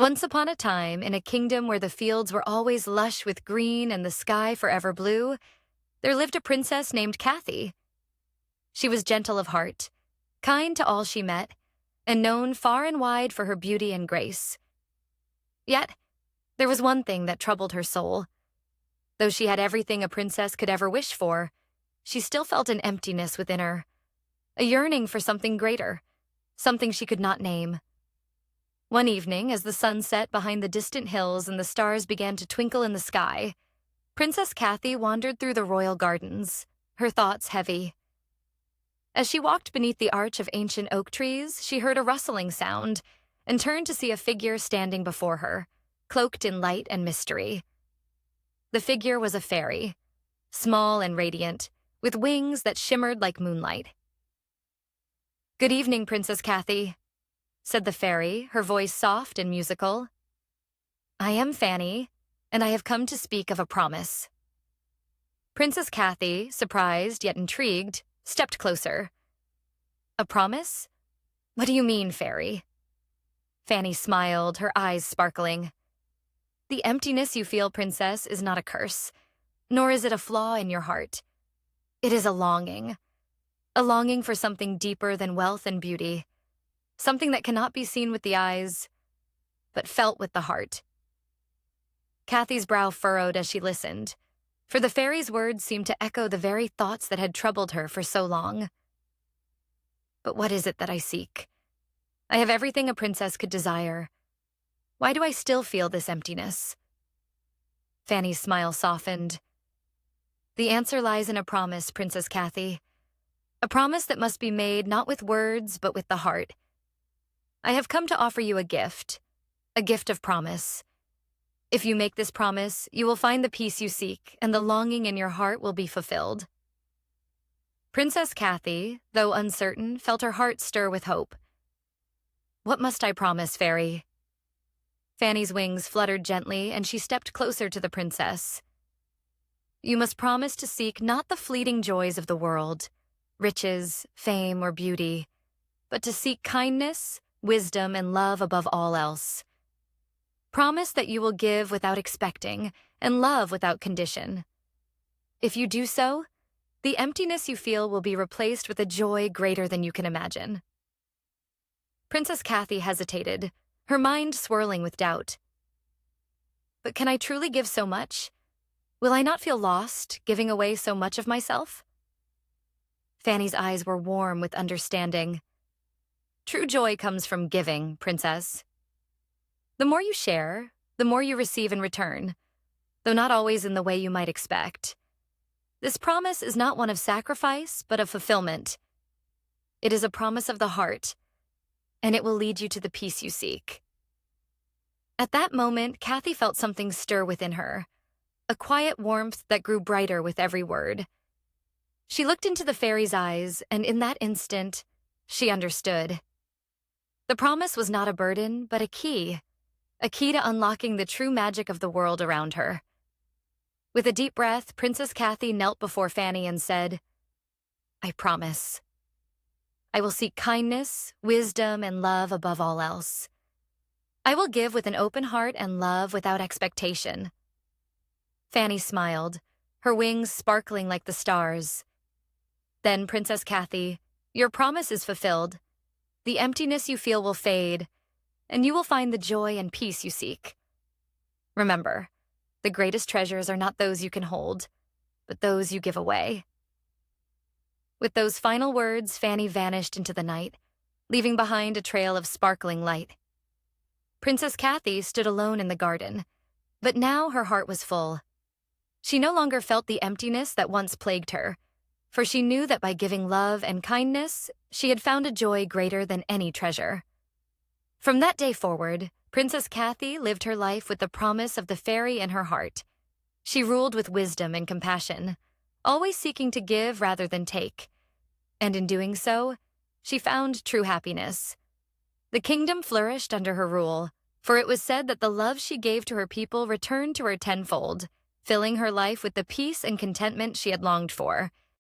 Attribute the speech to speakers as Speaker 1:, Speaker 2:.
Speaker 1: Once upon a time, in a kingdom where the fields were always lush with green and the sky forever blue, there lived a princess named Cathy. She was gentle of heart, kind to all she met, and known far and wide for her beauty and grace. Yet, there was one thing that troubled her soul. Though she had everything a princess could ever wish for, she still felt an emptiness within her, a yearning for something greater, something she could not name. One evening, as the sun set behind the distant hills and the stars began to twinkle in the sky, Princess Cathy wandered through the royal gardens, her thoughts heavy. As she walked beneath the arch of ancient oak trees, she heard a rustling sound and turned to see a figure standing before her, cloaked in light and mystery. The figure was a fairy, small and radiant, with wings that shimmered like moonlight. "Good evening, Princess Cathy," said the fairy, her voice soft and musical. "I am Fanny, and I have come to speak of a promise." Princess Cathy, surprised yet intrigued, stepped closer. "A promise? What do you mean, fairy?" Fanny smiled, her eyes sparkling. "The emptiness you feel, princess, is not a curse, nor is it a flaw in your heart. It is a longing for something deeper than wealth and beauty, something that cannot be seen with the eyes, but felt with the heart." Cathy's brow furrowed as she listened, for the fairy's words seemed to echo the very thoughts that had troubled her for so long. "But what is it that I seek? I have everything a princess could desire. Why do I still feel this emptiness?" Fanny's smile softened. "The answer lies in a promise, Princess Cathy. A promise that must be made not with words, but with the heart. I have come to offer you a gift of promise. If you make this promise, you will find the peace you seek, and the longing in your heart will be fulfilled." Princess Cathy, though uncertain, felt her heart stir with hope. "What must I promise, fairy?" Fanny's wings fluttered gently, and she stepped closer to the princess. "You must promise to seek not the fleeting joys of the world, riches, fame, or beauty, but to seek kindness, wisdom, and love above all else. Promise that you will give without expecting and love without condition. If you do so, the emptiness you feel will be replaced with a joy greater than you can imagine." Princess Cathy hesitated, her mind swirling with doubt. "But can I truly give so much? Will I not feel lost, giving away so much of myself?" Fanny's eyes were warm with understanding. "True joy comes from giving, princess. The more you share, the more you receive in return, though not always in the way you might expect. This promise is not one of sacrifice, but of fulfillment. It is a promise of the heart, and it will lead you to the peace you seek." At that moment, Cathy felt something stir within her, a quiet warmth that grew brighter with every word. She looked into the fairy's eyes, and in that instant, she understood. The promise was not a burden, but a key to unlocking the true magic of the world around her. With a deep breath, Princess Cathy knelt before Fanny and said, "I promise. I will seek kindness, wisdom, and love above all else. I will give with an open heart and love without expectation." Fanny smiled, her wings sparkling like the stars. "Then, Princess Cathy, your promise is fulfilled. The emptiness you feel will fade, and you will find the joy and peace you seek. Remember, the greatest treasures are not those you can hold, but those you give away." With those final words, Fanny vanished into the night, leaving behind a trail of sparkling light. Princess Cathy stood alone in the garden, but now her heart was full. She no longer felt the emptiness that once plagued her, for she knew that by giving love and kindness, she had found a joy greater than any treasure. From that day forward, Princess Cathy lived her life with the promise of the fairy in her heart. She ruled with wisdom and compassion, always seeking to give rather than take. And in doing so, she found true happiness. The kingdom flourished under her rule, for it was said that the love she gave to her people returned to her tenfold, filling her life with the peace and contentment she had longed for.